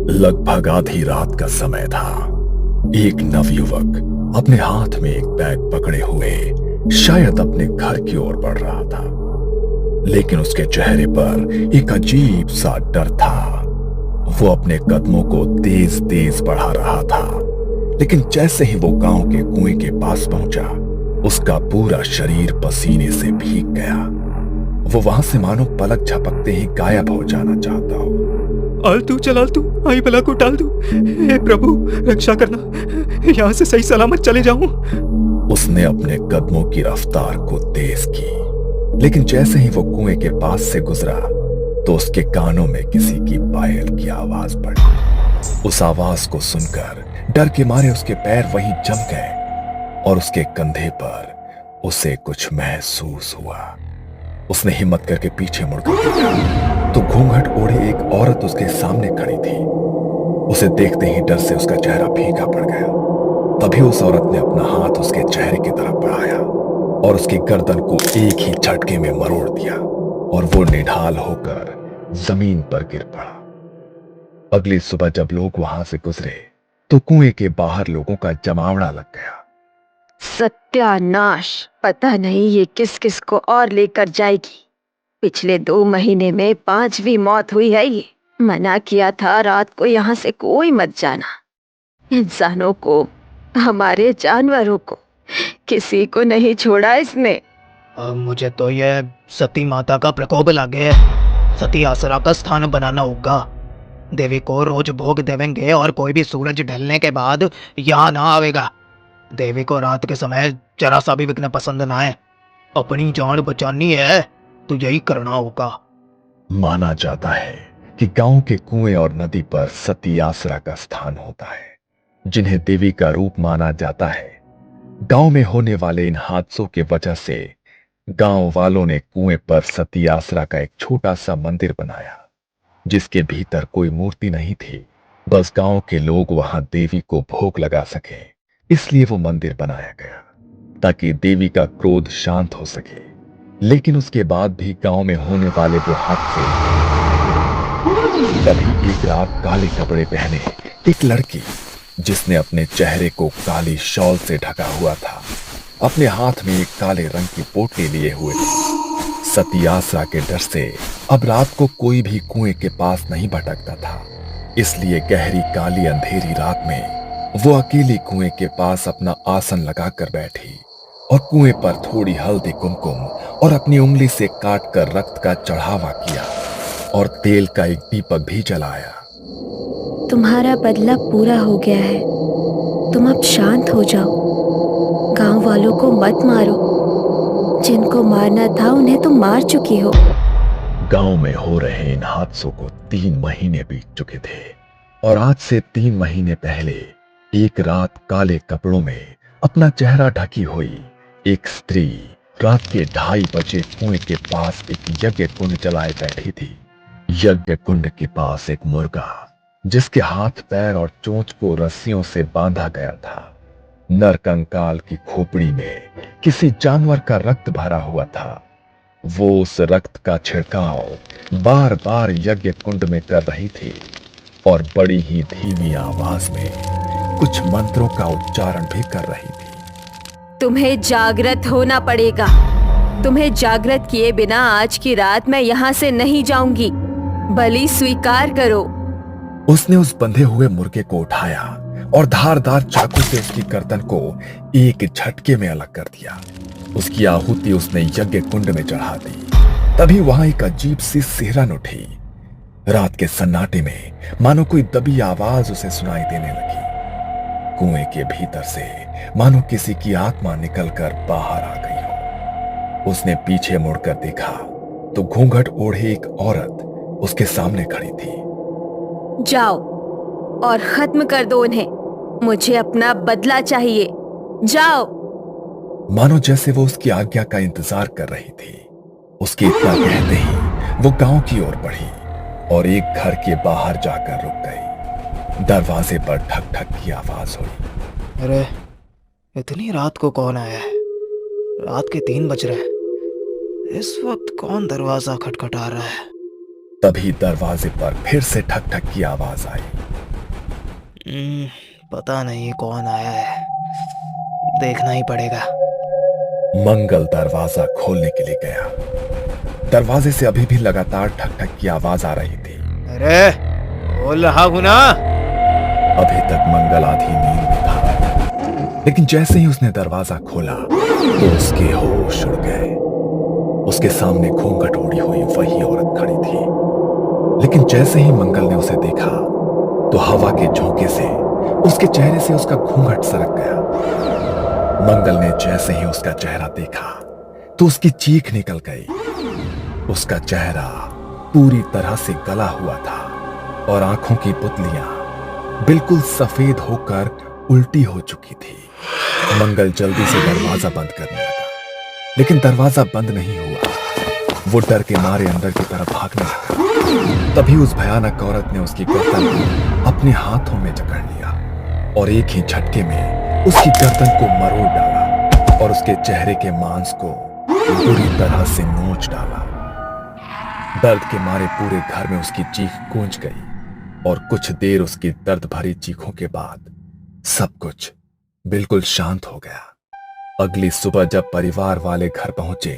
लगभग आधी रात का समय था। एक नवयुवक अपने हाथ में एक बैग पकड़े हुए शायद अपने घर की ओर बढ़ रहा था, लेकिन उसके चेहरे पर एक अजीब सा डर था। वो अपने कदमों को तेज तेज बढ़ा रहा था, लेकिन जैसे ही वो गांव के कुएं के पास पहुंचा, उसका पूरा शरीर पसीने से भीग गया। वो वहां से मानो पलक झपकते ही गायब हो जाना चाहता हो। आलतू चल आलतू, आई बला को टाल दू। हे प्रभु रक्षा करना, यहाँ से सही सलामत चले जाऊं। उसने अपने कदमों की रफ्तार को तेज की, लेकिन जैसे ही वो कुएं के पास से गुजरा तो उसके कानों में किसी की पायल की आवाज पड़ी। उस आवाज को सुनकर डर के मारे उसके पैर वहीं जम गए और उसके कंधे पर उसे कुछ महसूस हुआ। उसने हिम्मत करके पीछे मुड़कर देखा तो घूंघट ओढ़े एक औरत उसके सामने खड़ी थी। उसे देखते ही डर से उसका चेहरा फीका पड़ गया। तभी उस औरत ने अपना हाथ उसके चेहरे की तरफ बढ़ाया और उसकी गर्दन को एक ही झटके में मरोड़ दिया और वो निढाल होकर जमीन पर गिर पड़ा। अगली सुबह जब लोग वहां से गुजरे तो कुएं के बाहर लोगों का जमावड़ा लग गया। सत्यानाश, पता नहीं ये किस किस को और लेकर जाएगी। पिछले 2 महीने में 5वीं मौत हुई है ये। मना किया था रात को यहाँ से कोई मत जाना। इंसानों को, हमारे जानवरों को, किसी को नहीं छोड़ा इसने। अब मुझे तो यह सती माता का प्रकोप लगे है। सती आसरा का स्थान बनाना होगा। देवी को रोज भोग देवेंगे और कोई भी सूरज ढलने के बाद यहाँ ना आवेगा। देवी को रात के समय जरा सा भी विघ्न पसंद ना है। अपनी जान बचानी है तो यही करना होगा। माना जाता है कि गांव के कुएं और नदी पर सती आसरा का स्थान होता है, जिन्हें देवी का रूप माना जाता है। गांव में होने वाले इन हादसों के वजह से गांव वालों ने कुएं पर सती आसरा का एक छोटा सा मंदिर बनाया, जिसके भीतर कोई मूर्ति नहीं थी। बस गांव के लोग वहां देवी को भोग लगा सके, इसलिए वो मंदिर बनाया गया ताकि देवी का क्रोध शांत हो सके। लेकिन उसके बाद भी गांव में होने वाले वो हादसे। तभी एक रात काले कपड़े पहने एक लड़की, जिसने अपने चेहरे को काली शॉल से ढका हुआ था, अपने हाथ में एक काले रंग की पोटली लिए हुए थी। सती आसरा के डर से अब रात को कोई भी कुएं के पास नहीं भटकता था, इसलिए गहरी काली अंधेरी रात में वो अकेली कुएं के पास अपना आसन लगाकर बैठी और कुएं पर थोड़ी हल्दी कुमकुम और अपनी उंगली से काट कर रक्त का चढ़ावा किया और तेल का एक दीपक भी जलाया। तुम्हारा बदला पूरा हो गया है, तुम अब शांत हो जाओ। गांव वालों को मत मारो, जिनको मारना था उन्हें तुम मार चुकी हो। गांव में हो रहे इन हादसों को 3 महीने बीत चुके थे और आज से 3 महीने पहले एक रात काले कपड़ों में अपना चेहरा ढकी हुई एक स्त्री रात के 2:30 बजे कुएं के पास एक यज्ञ कुंड जलाए बैठी थी। यज्ञ कुंड के पास एक मुर्गा, जिसके हाथ पैर और चोंच को रस्सियों से बांधा गया था। नर कंकाल की खोपड़ी में किसी जानवर का रक्त भरा हुआ था। वो उस रक्त का छिड़काव बार बार यज्ञ कुंड में कर रही थी और बड़ी ही धीमी आवाज में कुछ मंत्रों का उच्चारण भी कर रही थी। तुम्हें जागृत होना पड़ेगा। तुम्हें जागृत किए बिना आज की रात मैं यहाँ से नहीं जाऊंगी। बलि स्वीकार करो। उसने उस बंधे हुए मुर्गे को उठाया और धारदार चाकू से उसकी गर्दन को एक झटके में अलग कर दिया। उसकी आहुति उसने यज्ञ कुंड में चढ़ा दी। तभी वहां एक अजीब सी सिहरन उठी। रात के सन्नाटे में मानो कोई दबी आवाज उसे सुनाई देने लगी। कुएं के भीतर से मानो किसी की आत्मा निकलकर बाहर आ गई हो। उसने पीछे मुड़कर देखा तो घूंघट ओढ़े एक औरत उसके सामने खड़ी थी। जाओ और खत्म कर दो उन्हें। मुझे अपना बदला चाहिए। जाओ। मानो जैसे वो उसकी आज्ञा का इंतजार कर रही थी। उसके इतना कहते ही वो गांव की ओर बढ़ी और एक घर के बाहर जाकर रुक गई। दरवाजे पर ठक ठक की आवाज हुई। अरे इतनी रात को कौन आया है? रात के 3 बज रहे हैं। इस वक्त कौन दरवाजा खटखटा रहा है? तभी दरवाजे पर फिर से ठक ठक की आवाज आई। पता नहीं कौन आया है, देखना ही पड़ेगा। मंगल दरवाजा खोलने के लिए गया। दरवाजे से अभी भी लगातार ठक ठक की आवाज आ रही थी। अरे बोल रहा हूं ना। अभी तक मंगल आधी नींद में था, लेकिन जैसे ही उसने दरवाजा खोला तो उसके होश उड़ गए। उसके सामने घूंघट ओढ़ी हुई वही औरत खड़ी थी, लेकिन जैसे ही मंगल ने उसे देखा तो हवा के झोंके से उसके चेहरे से उसका घूंघट सरक गया। मंगल ने जैसे ही उसका चेहरा देखा तो उसकी चीख निकल गई। उसका चेहरा पूरी तरह से गला हुआ था और आंखों की पुतलियां बिल्कुल सफेद होकर उल्टी हो चुकी थी। मंगल जल्दी से दरवाजा बंद करने लगा, लेकिन दरवाजा बंद नहीं हुआ। वो डर के मारे अंदर की तरफ भागने लगा। तभी उस भयानक औरत ने उसकी गर्दन को अपने हाथों में जकड़ लिया और एक ही झटके में उसकी गर्दन को मरोड़ डाला और उसके चेहरे के मांस को बुरी तरह से नोच डाला। दर्द के मारे पूरे घर में उसकी चीख गूंज गई और कुछ देर उसकी दर्द भरी चीखों के बाद सब कुछ बिल्कुल शांत हो गया। अगली सुबह जब परिवार वाले घर पहुंचे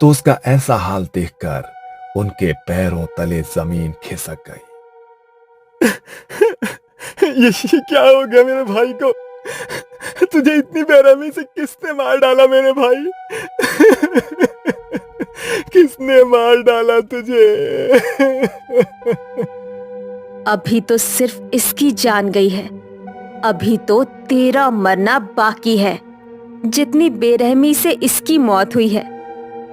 तो उसका ऐसा हाल देखकर उनके पैरों तले जमीन खिसक गई। ये क्या हो गया मेरे भाई को? तुझे इतनी बेरहमी से किसने मार डाला मेरे भाई? किसने मार डाला तुझे? अभी तो सिर्फ इसकी जान गई है, अभी तो तेरा मरना बाकी है। जितनी बेरहमी से इसकी मौत हुई है,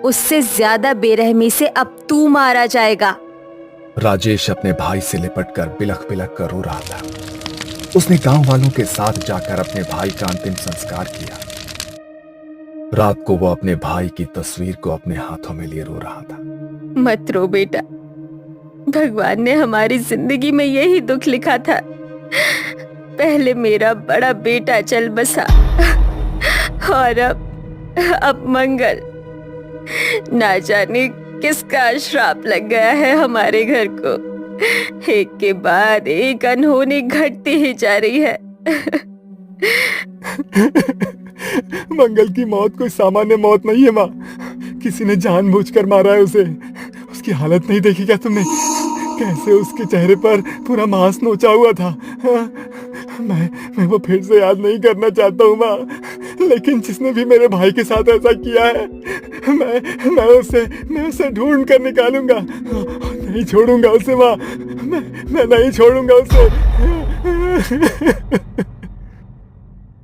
उससे ज्यादा बेरहमी से अब तू मारा जाएगा। राजेश अपने भाई से लिपटकर बिलख बिलख कर रो रहा था। उसने गांव वालों के साथ जाकर अपने भाई का अंतिम संस्कार किया। रात को वो अपने भाई की तस्वीर को अपने हाथों में लिए रो रहा था। मत रो बेटा, भगवान ने हमारी जिंदगी में यही दुख लिखा था। पहले मेरा बड़ा बेटा चल बसा और अब मंगल। ना जाने किसका श्राप लग गया है हमारे घर को। एक के बाद एक अनहोनी घटती ही जा रही है। मंगल की मौत कोई सामान्य मौत नहीं है माँ। किसी ने जानबूझकर मारा है उसे। उसकी हालत नहीं देखी क्या तुमने? कैसे उसके चेहरे पर पूरा मांस नोचा हुआ था। मैं वो फिर से याद नहीं करना चाहता हूँ माँ, लेकिन जिसने भी मेरे भाई के साथ ऐसा किया है, मैं उसे ढूंढ कर निकालूंगा। नहीं छोड़ूंगा उसे माँ, मैं नहीं छोड़ूंगा उसे।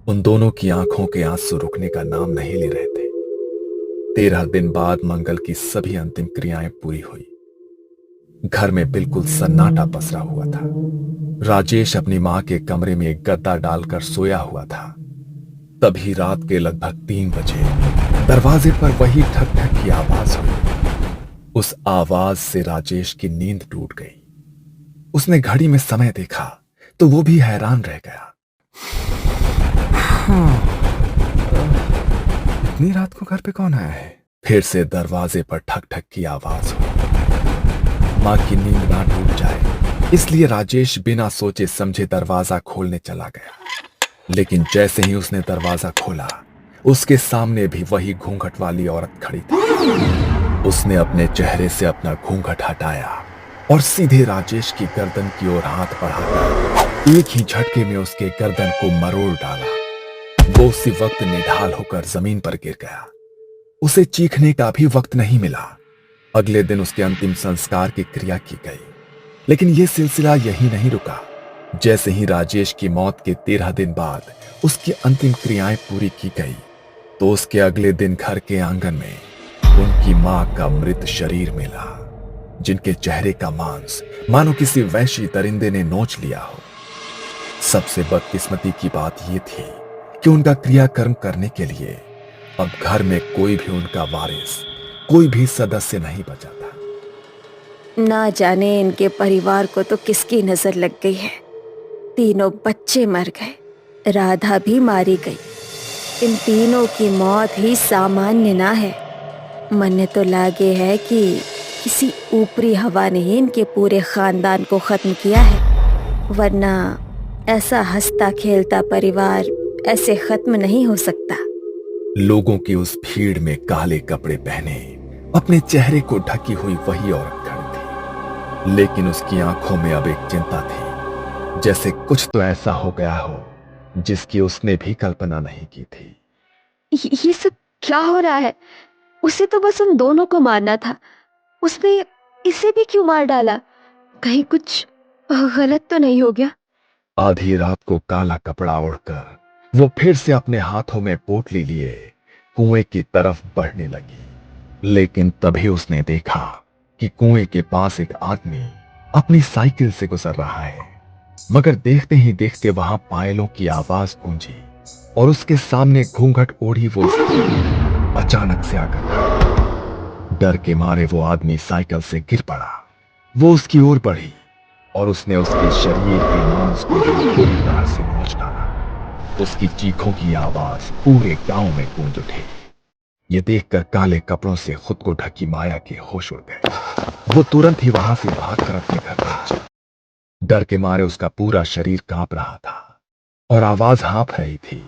उन दोनों की आंखों के आंसू रुकने का नाम नहीं ले रहे थे। 13 दिन बाद मंगल की सभी अंतिम क्रियाएं पूरी हुई। घर में बिल्कुल सन्नाटा पसरा हुआ था। राजेश अपनी मां के कमरे में एक गद्दा डालकर सोया हुआ था। तभी रात के लगभग 3 बजे दरवाजे पर वही ठक ठक की आवाज हुई। उस आवाज से राजेश की नींद टूट गई। उसने घड़ी में समय देखा तो वो भी हैरान रह गया। इतनी रात को घर पे कौन आया है? फिर से दरवाजे पर ठक ठक की आवाज हुई। मां की नींद ना टूट जाए इसलिए राजेश बिना सोचे समझे दरवाजा खोलने चला गया। लेकिन जैसे ही उसने दरवाजा खोला, उसके सामने भी वही घूंघट वाली औरत खड़ी थी। उसने अपने चेहरे से अपना घूंघट हटाया और सीधे राजेश की गर्दन की ओर हाथ बढ़ाकर एक ही झटके में उसके गर्दन को मरोड़ डाला। वो उसी वक्त निढाल होकर जमीन पर गिर गया। उसे चीखने का भी वक्त नहीं मिला। अगले दिन उसके अंतिम संस्कार की क्रिया की गई, लेकिन यह सिलसिला यही नहीं रुका। जैसे ही राजेश की मौत के 13 दिन बाद उसकी अंतिम क्रियाएं पूरी की गई, तो उसके अगले दिन घर के आंगन में उनकी मां का मृत शरीर मिला, जिनके चेहरे का मांस मानो किसी वैशी दरिंदे ने नोच लिया हो। सबसे बदकिस्मती की बात यह थी कि उनका क्रियाकर्म करने के लिए अब घर में कोई भी उनका वारिस, कोई भी सदस्य नहीं बचा था। ना जाने इनके परिवार को तो किसकी नजर लग गई है। तीनों बच्चे मर गए, राधा भी मारी गई। इन तीनों की मौत ही सामान्य ना है। मन तो लागे है कि किसी ऊपरी हवा ने ही इनके पूरे खानदान को खत्म किया है, वरना ऐसा हंसता खेलता परिवार ऐसे खत्म नहीं हो सकता। लोगों की उस भीड़ में काले कपड़े पहने अपने चेहरे को ढकी हुई वही औरत खड़ी थी, लेकिन उसकी आंखों में अब एक चिंता थी, जैसे कुछ तो ऐसा हो गया हो जिसकी उसने भी कल्पना नहीं की थी। ये सब क्या हो रहा है? उसे तो बस उन दोनों को मारना था, उसने इसे भी क्यों मार डाला? कहीं कुछ गलत तो नहीं हो गया? आधी रात को काला कपड़ा ओढ़कर वो फिर से अपने हाथों में पोटली लिए कुएं की तरफ बढ़ने लगी, लेकिन तभी उसने देखा कि कुएं के पास एक आदमी अपनी साइकिल से गुजर रहा है। मगर देखते ही देखते वहां पायलों की आवाज गूंजी और उसके सामने घूंघट ओढ़ी वो स्त्री अचानक से आकर खड़ी। डर के मारे वो आदमी साइकिल से गिर पड़ा। वो उसकी ओर बढ़ी और उसने उसके शरीर के मांस को पूरी तरह से नोच डाला। उसकी चीखों की आवाज पूरे गांव में गूंज उठी। ये देखकर काले कपड़ों से खुद को ढकी माया के होश उड़ गए। वो तुरंत ही वहां से भागकर अपने घर पहुंची। डर के मारे उसका पूरा शरीर कांप रहा था और आवाज हाँफ रही थी।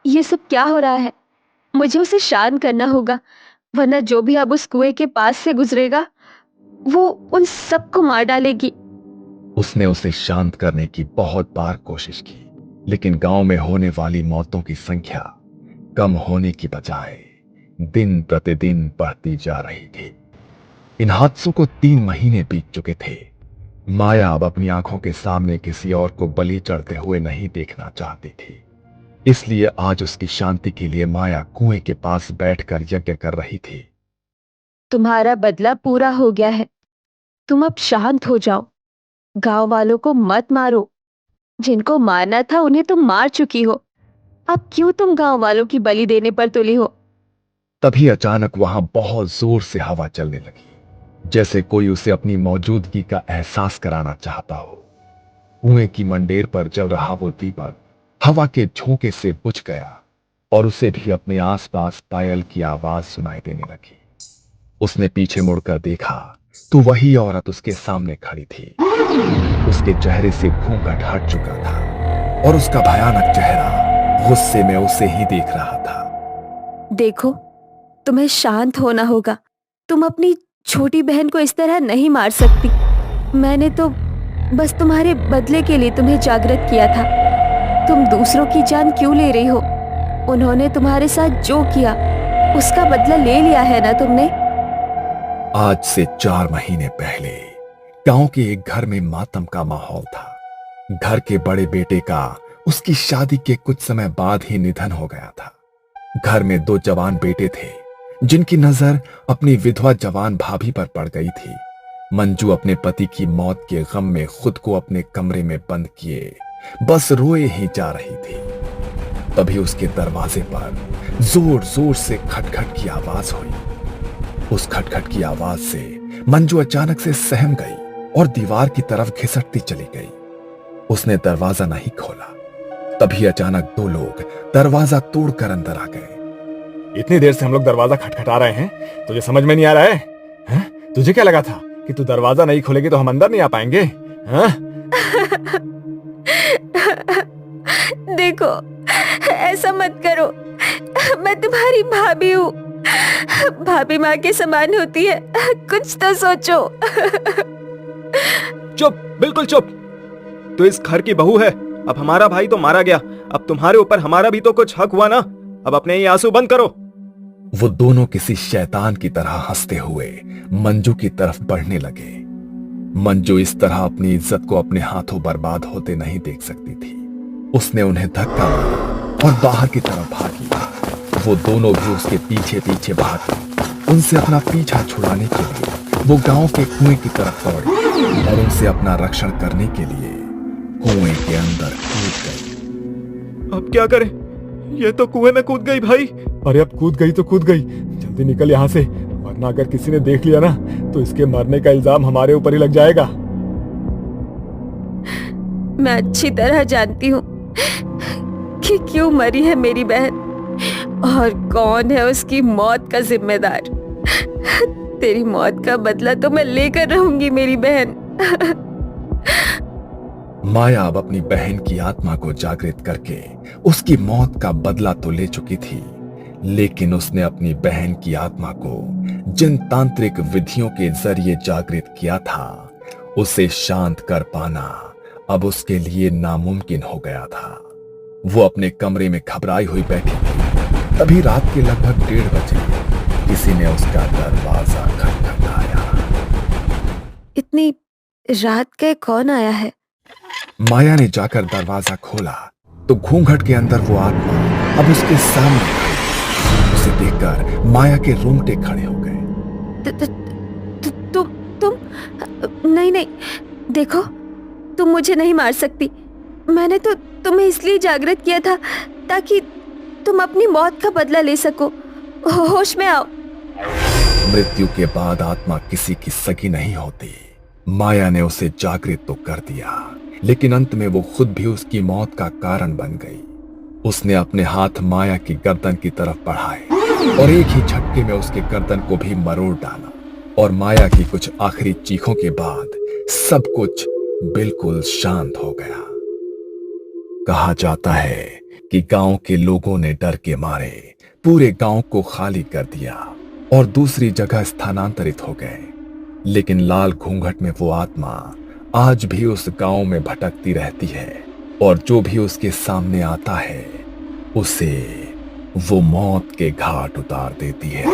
ये सब क्या हो रहा है? मुझे उसे शांत करना होगा, वरना जो भी अब उस कुएं के पास से गुजरेगा वो उन सबको मार डालेगी। उसने उसे शांत करने की बहुत बार कोशिश की, लेकिन गांव में होने वाली मौतों की संख्या कम होने की बजाय दिन प्रतिदिन बढ़ती जा रही थी। इन हादसों को 3 महीने बीत चुके थे। माया अब अपनी आंखों के सामने किसी और को बलि चढ़ते हुए नहीं देखना चाहती थी। इसलिए आज उसकी शांति के लिए माया कुएं के पास बैठकर यज्ञ कर रही थी। तुम्हारा बदला पूरा हो गया है, तुम अब शांत हो जाओ। गांव वालों को मत मारो, जिनको मारना था उन्हें तुम मार चुकी हो। अब क्यों तुम गांव वालों की बलि देने पर तुली हो? तभी अचानक वहां बहुत जोर से हवा चलने लगी, जैसे कोई उसे अपनी मौजूदगी का एहसास कराना चाहता हो। कुएं की मंडेर पर जल रहा वो दीपक हवा के झोंके से बुझ गया और उसे भी अपने आसपास पायल की आवाज सुनाई देने लगी। उसने पीछे मुड़कर देखा तो वही औरत उसके सामने खड़ी थी। उसके चेहरे से घूंघट हट चुका था और उसका भयानक चेहरा गुस्से में उसे ही देख रहा था। देखो, तुम्हें शांत होना होगा। तुम अपनी छोटी बहन को इस तरह नहीं मार सकती। मैंने तो बस तुम्हारे बदले के लिए तुम्हें जागृत किया था। तुम दूसरों की जान क्यों ले रही हो? उन्होंने तुम्हारे साथ जो किया उसका बदला ले लिया है ना तुमने? आज से 4 महीने पहले गांव के एक घर में मातम का माहौल था। घर के बड़े बेटे का उसकी शादी के कुछ समय बाद ही निधन हो गया था। घर में 2 जवान बेटे थे जिनकी नजर अपनी विधवा जवान भाभी पर पड़ गई थी। मंजू अपने पति की मौत के गम में खुद को अपने कमरे में बंद किए बस रोए ही जा रही थी। तभी उसके दरवाजे पर जोर जोर से खटखट की आवाज हुई। उस खटखट की आवाज से मंजू अचानक से सहम गई और दीवार की तरफ घिसटती चली गई। उसने दरवाजा नहीं खोला। तभी अचानक 2 लोग दरवाजा तोड़कर अंदर आ गए। इतनी देर से हम लोग दरवाजा खटखटा रहे हैं, तुझे समझ में नहीं आ रहा है? हैं? तुझे क्या लगा था कि तू दरवाजा नहीं खोलेगी तो हम अंदर नहीं आ पाएंगे? देखो, ऐसा मत करो। मैं तुम्हारी भाभी हूँ। भाभी माँ के समान होती है। कुछ तो सोचो। चुप, बिल्कुल चुप। तू इस घर की बहू है। अब हमारा भाई तो मारा गया, अब तुम्हारे ऊपर हमारा भी तो कुछ हक हुआ ना। अब अपने ये आंसू बंद करो। वो दोनों किसी शैतान की तरह हंसते हुए मंजू की तरफ बढ़ने लगे। मंजू इस तरह अपनी इज्जत को अपने हाथों बर्बाद होते नहीं देख सकती थी। उसने उन्हें धक्का मारा और बाहर की तरफ भागी। वो दोनों भी उसके पीछे पीछे भागे। उनसे अपना पीछा छुड़ाने के लिए वो गांव के कुएं की तरफ दौड़े और उनसे अपना रक्षण करने के लिए कुएं के अंदर कूद गई। अब क्या करें? ये तो कुएं में कूद गई भाई। अरे अब कूद गई तो कूद गई, जल्दी निकल यहाँ से, वरना अगर किसी ने देख लिया ना तो इसके मरने का इल्जाम हमारे ऊपर ही लग जाएगा। मैं अच्छी तरह जानती हूँ कि क्यों मरी है मेरी बहन और कौन है उसकी मौत का जिम्मेदार। तेरी मौत का बदला तो मैं लेकर रहूंगी मेरी बहन। माया अब अपनी बहन की आत्मा को जागृत करके उसकी मौत का बदला तो ले चुकी थी, लेकिन उसने अपनी बहन की आत्मा को जिन तांत्रिक विधियों के जरिए जागृत किया था उसे शांत कर पाना अब उसके लिए नामुमकिन हो गया था। वो अपने कमरे में घबराई हुई बैठी थी। तभी रात के लगभग 1:30 बजे किसी ने उसका दरवाजा खटखटाया। इतनी रात के कौन आया है? माया ने जाकर दरवाजा खोला तो घूंघट के अंदर वो आत्मा अब उसके सामने खड़ी। उसे देखकर माया के रोंगटे खड़े हो गए। तुम नहीं नहीं, देखो तुम मुझे नहीं मार सकती। मैंने तो तुम्हें इसलिए जागृत किया था ताकि तुम अपनी मौत का बदला ले सको। होश में आओ। मृत्यु के बाद आत्मा किसी की सगी नहीं होती। माया ने उसे जागृत तो कर दिया, लेकिन अंत में वो खुद भी उसकी मौत का कारण बन गई। उसने अपने हाथ माया की गर्दन की तरफ बढ़ाए और एक ही झटके में उसके गर्दन को भी मरोड़ डाला। और माया की कुछ आखिरी चीखों के बाद सब कुछ बिल्कुल शांत हो गया। कहा जाता है कि गांव के लोगों ने डर के मारे पूरे गांव को खाली कर दिया और दूसरी जगह स्थानांतरित हो गए, लेकिन लाल घूंघट में वो आत्मा आज भी उस गांव में भटकती रहती है और जो भी उसके सामने आता है उसे वो मौत के घाट उतार देती है।